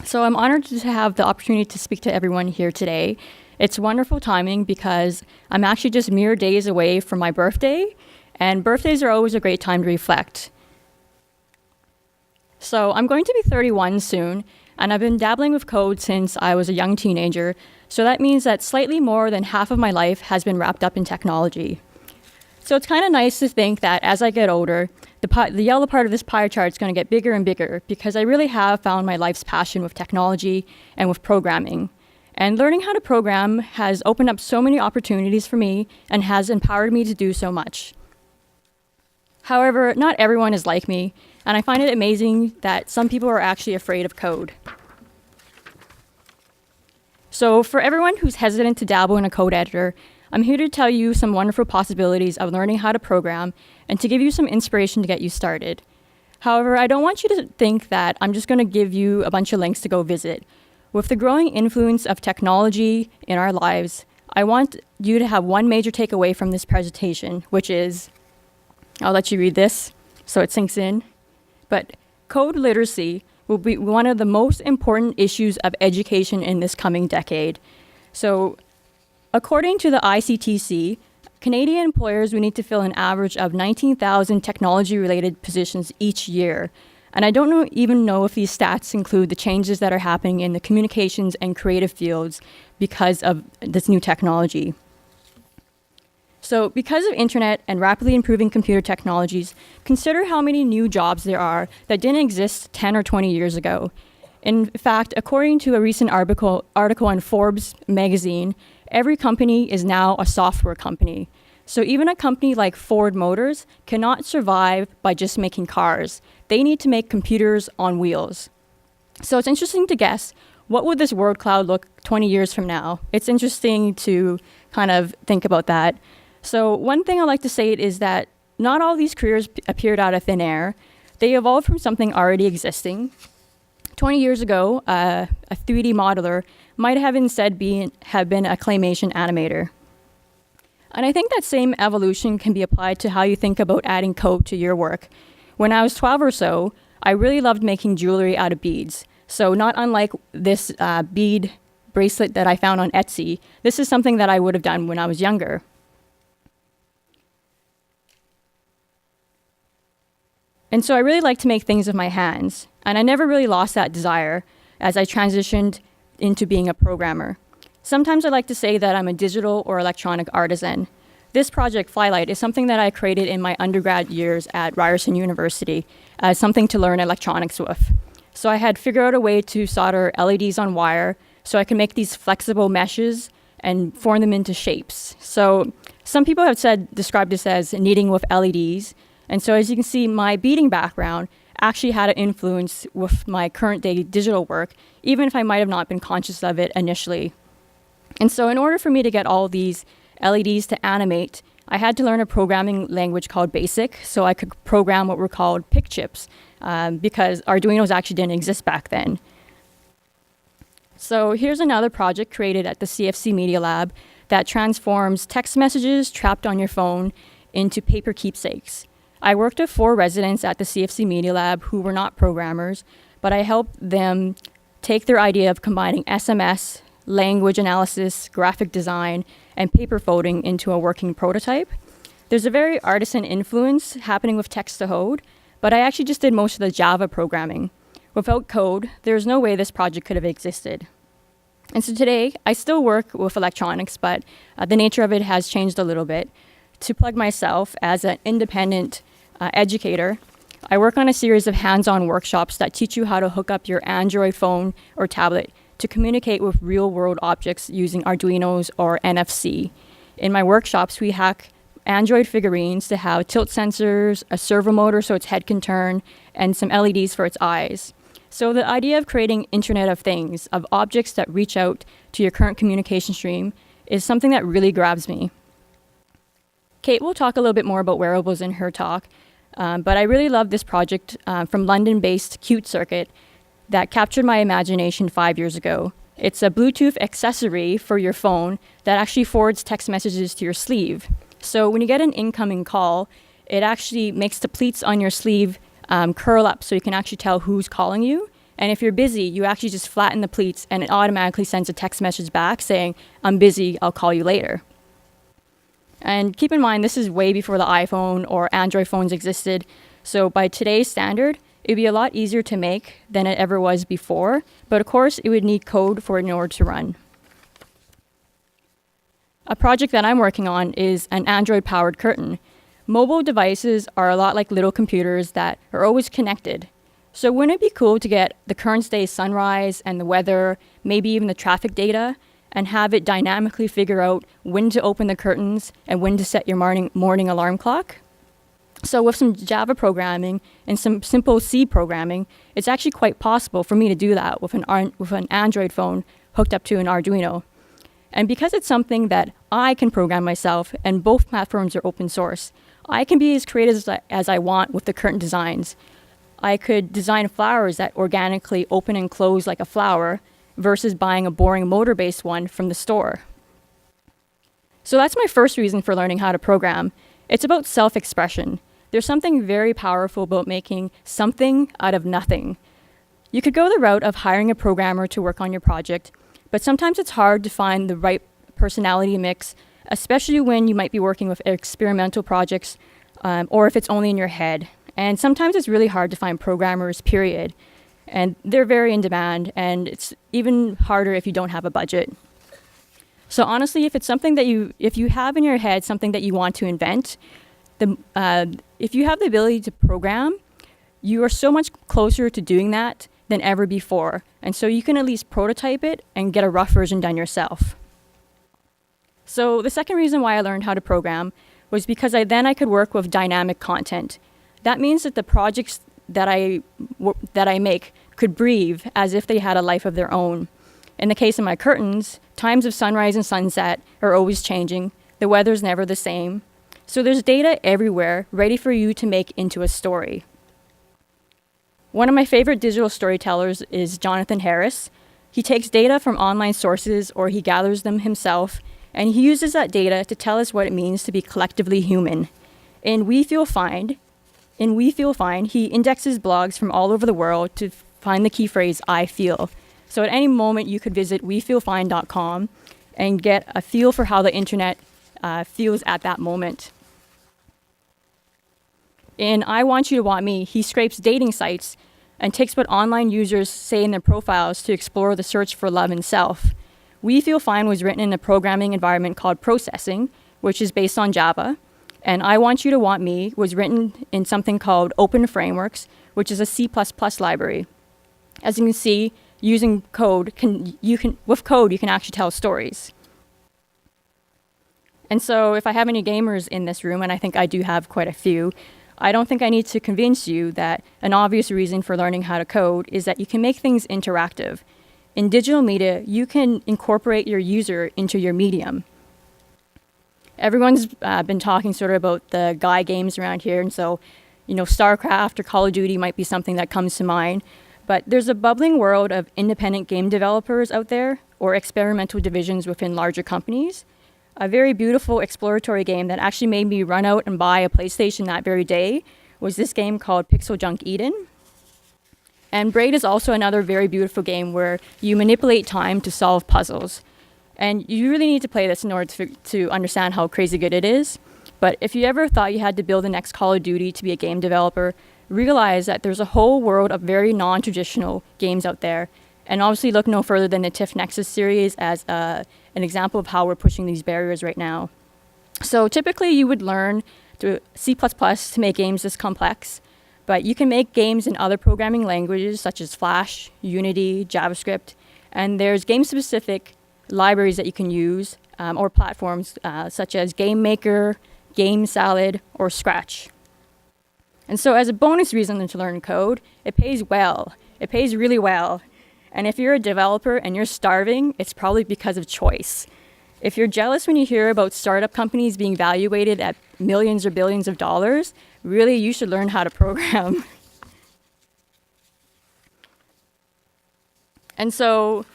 So I'm honored to have the opportunity to speak to everyone here today. It's wonderful timing because I'm actually just mere days away from my birthday, and birthdays are always a great time to reflect. So I'm going to be 31 soon, and I've been dabbling with code since I was a young teenager, so that means that slightly more than half of my life has been wrapped up in technology. So it's kind of nice to think that as I get older, the yellow part of this pie chart is going to get bigger and bigger because I really have found my life's passion with technology and with programming. And learning how to program has opened up so many opportunities for me and has empowered me to do so much. However, not everyone is like me, and I find it amazing that some people are actually afraid of code. So for everyone who's hesitant to dabble in a code editor, I'm here to tell you some wonderful possibilities of learning how to program and to give you some inspiration to get you started. However, I don't want you to think that I'm just going to give you a bunch of links to go visit. With the growing influence of technology in our lives, I want you to have one major takeaway from this presentation, which is, I'll let you read this so it sinks in, but code literacy will be one of the most important issues of education in this coming decade. So, according to the ICTC, Canadian employers will need to fill an average of 19,000 technology-related positions each year. And I don't even know if these stats include the changes that are happening in the communications and creative fields because of this new technology. So because of internet and rapidly improving computer technologies, consider how many new jobs there are that didn't exist 10 or 20 years ago. In fact, according to a recent article on Forbes magazine, every company is now a software company. So even a company like Ford Motors cannot survive by just making cars. They need to make computers on wheels. So it's interesting to guess, what would this word cloud look 20 years from now? It's interesting to kind of think about that. So one thing I like to say is that not all these careers appeared out of thin air. They evolved from something already existing. 20 years ago, a 3D modeler might have instead been a claymation animator. And I think that same evolution can be applied to how you think about adding code to your work. When I was 12 or so, I really loved making jewelry out of beads. So not unlike this bead bracelet that I found on Etsy, this is something that I would have done when I was younger. And so I really like to make things with my hands, and I never really lost that desire as I transitioned into being a programmer. Sometimes I like to say that I'm a digital or electronic artisan. This project, Flylight, is something that I created in my undergrad years at Ryerson University as something to learn electronics with. So I had figured out a way to solder LEDs on wire so I can make these flexible meshes and form them into shapes. So some people have described this as kneading with LEDs. And so as you can see, my beading background actually had an influence with my current day digital work, even if I might have not been conscious of it initially. And so in order for me to get all these LEDs to animate, I had to learn a programming language called BASIC so I could program what were called PIC chips because Arduinos actually didn't exist back then. So here's another project created at the CFC Media Lab that transforms text messages trapped on your phone into paper keepsakes. I worked with 4 residents at the CFC Media Lab who were not programmers, but I helped them take their idea of combining SMS, language analysis, graphic design, and paper folding into a working prototype. There's a very artisan influence happening with text-to-code, but I actually just did most of the Java programming. Without code, there's no way this project could have existed. And so today, I still work with electronics, but the nature of it has changed a little bit. To plug myself as an independent educator, I work on a series of hands-on workshops that teach you how to hook up your Android phone or tablet to communicate with real-world objects using Arduinos or NFC. In my workshops, we hack Android figurines to have tilt sensors, a servo motor so its head can turn, and some LEDs for its eyes. So the idea of creating Internet of Things, of objects that reach out to your current communication stream, is something that really grabs me. Kate will talk a little bit more about wearables in her talk, but I really love this project from London-based Qt Circuit that captured my imagination 5 years ago. It's a Bluetooth accessory for your phone that actually forwards text messages to your sleeve. So when you get an incoming call, it actually makes the pleats on your sleeve curl up so you can actually tell who's calling you. And if you're busy, you actually just flatten the pleats and it automatically sends a text message back saying, I'm busy, I'll call you later. And keep in mind, this is way before the iPhone or Android phones existed. So by today's standard, it would be a lot easier to make than it ever was before. But of course, it would need code for it in order to run. A project that I'm working on is an Android-powered curtain. Mobile devices are a lot like little computers that are always connected. So wouldn't it be cool to get the current day's sunrise and the weather, maybe even the traffic data, and have it dynamically figure out when to open the curtains and when to set your morning alarm clock? So with some Java programming and some simple C programming, it's actually quite possible for me to do that with an Android phone hooked up to an Arduino. And because it's something that I can program myself and both platforms are open source, I can be as creative as I want with the current designs. I could design flowers that organically open and close like a flower versus buying a boring motor-based one from the store. So that's my first reason for learning how to program. It's about self-expression. There's something very powerful about making something out of nothing. You could go the route of hiring a programmer to work on your project, but sometimes it's hard to find the right personality mix, especially when you might be working with experimental projects or if it's only in your head. And sometimes it's really hard to find programmers, period. And they're very in demand, and it's even harder if you don't have a budget. So honestly, if it's something that if you have in your head something that you want to invent, if you have the ability to program, you are so much closer to doing that than ever before. And so you can at least prototype it and get a rough version done yourself. So the second reason why I learned how to program was because I could work with dynamic content. That means that the projects that I make could breathe as if they had a life of their own. In the case of my curtains, times of sunrise and sunset are always changing. The weather's never the same. So there's data everywhere ready for you to make into a story. One of my favorite digital storytellers is Jonathan Harris. He takes data from online sources or he gathers them himself, and he uses that data to tell us what it means to be collectively human. In We Feel Fine, he indexes blogs from all over the world to find the key phrase, I feel. So at any moment, you could visit wefeelfine.com and get a feel for how the internet feels at that moment. In I Want You to Want Me, he scrapes dating sites and takes what online users say in their profiles to explore the search for love and self. We Feel Fine was written in a programming environment called processing, which is based on Java. And I Want You to Want Me was written in something called Open Frameworks, which is a C++ library. As you can see, using code, with code, you can actually tell stories. And so if I have any gamers in this room, and I think I do have quite a few, I don't think I need to convince you that an obvious reason for learning how to code is that you can make things interactive. In digital media, you can incorporate your user into your medium. Everyone's been talking sort of about the guy games around here, and so, StarCraft or Call of Duty might be something that comes to mind. But there's a bubbling world of independent game developers out there, or experimental divisions within larger companies. A very beautiful exploratory game that actually made me run out and buy a PlayStation that very day was this game called Pixel Junk Eden. And Braid is also another very beautiful game where you manipulate time to solve puzzles. And you really need to play this in order to understand how crazy good it is. But if you ever thought you had to build the next Call of Duty to be a game developer, realize that there's a whole world of very non-traditional games out there. And obviously look no further than the TIFF Nexus series as an example of how we're pushing these barriers right now. So typically you would learn C++ to make games this complex, but you can make games in other programming languages such as Flash, Unity, JavaScript, and there's game-specific libraries that you can use or platforms such as Game Maker, Game Salad, or Scratch. And so as a bonus reason to learn code, it pays well. It pays really well. And if you're a developer and you're starving, it's probably because of choice. If you're jealous when you hear about startup companies being valuated at millions or billions of dollars, really you should learn how to program. And so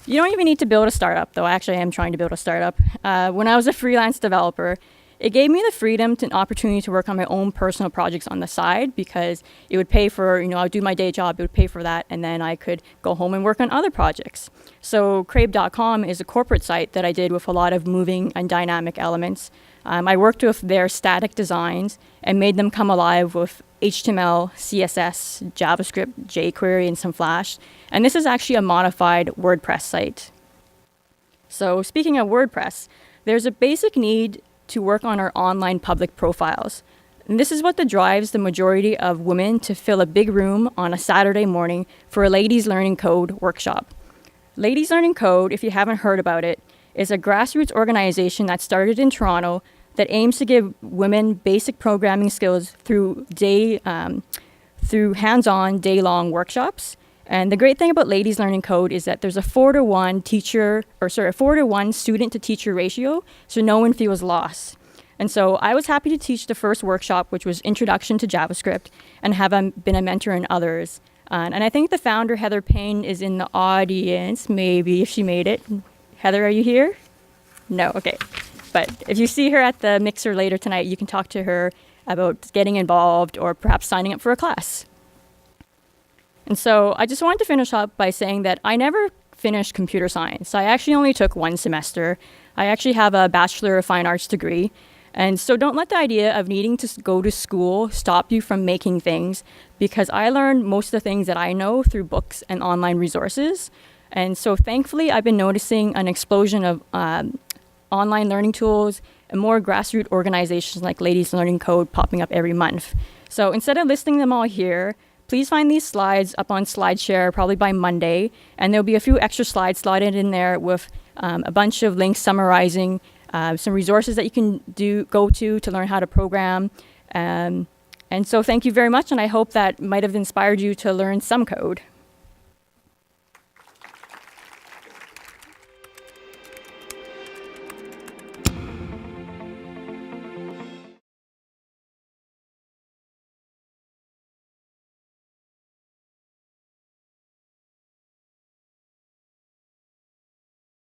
you don't even need to build a startup, though actually I am trying to build a startup. When I was a freelance developer, It gave me the freedom and opportunity to work on my own personal projects on the side because it would pay for, I would do my day job, it would pay for that, and then I could go home and work on other projects. So Crave.com is a corporate site that I did with a lot of moving and dynamic elements. I worked with their static designs and made them come alive with HTML, CSS, JavaScript, jQuery, and some Flash. And this is actually a modified WordPress site. So speaking of WordPress, there's a basic need to work on our online public profiles. And this is what drives the majority of women to fill a big room on a Saturday morning for a Ladies Learning Code workshop. Ladies Learning Code, if you haven't heard about it, is a grassroots organization that started in Toronto that aims to give women basic programming skills through hands-on, day-long workshops. And the great thing about Ladies Learning Code is that there's a 4-to-1 student to teacher ratio, so no one feels lost. And so I was happy to teach the first workshop, which was Introduction to JavaScript, and have been a mentor in others. And I think the founder, Heather Payne, is in the audience, maybe, if she made it. Heather, are you here? No, okay. But if you see her at the mixer later tonight, you can talk to her about getting involved or perhaps signing up for a class. And so I just wanted to finish up by saying that I never finished computer science. I actually only took 1 semester. I actually have a Bachelor of Fine Arts degree. And so don't let the idea of needing to go to school stop you from making things, because I learned most of the things that I know through books and online resources. And so thankfully, I've been noticing an explosion of online learning tools and more grassroots organizations like Ladies Learning Code popping up every month. So instead of listing them all here, please find these slides up on SlideShare probably by Monday, and there'll be a few extra slides slotted in there with a bunch of links summarizing some resources that you can go to learn how to program. And so thank you very much, and I hope that might have inspired you to learn some code.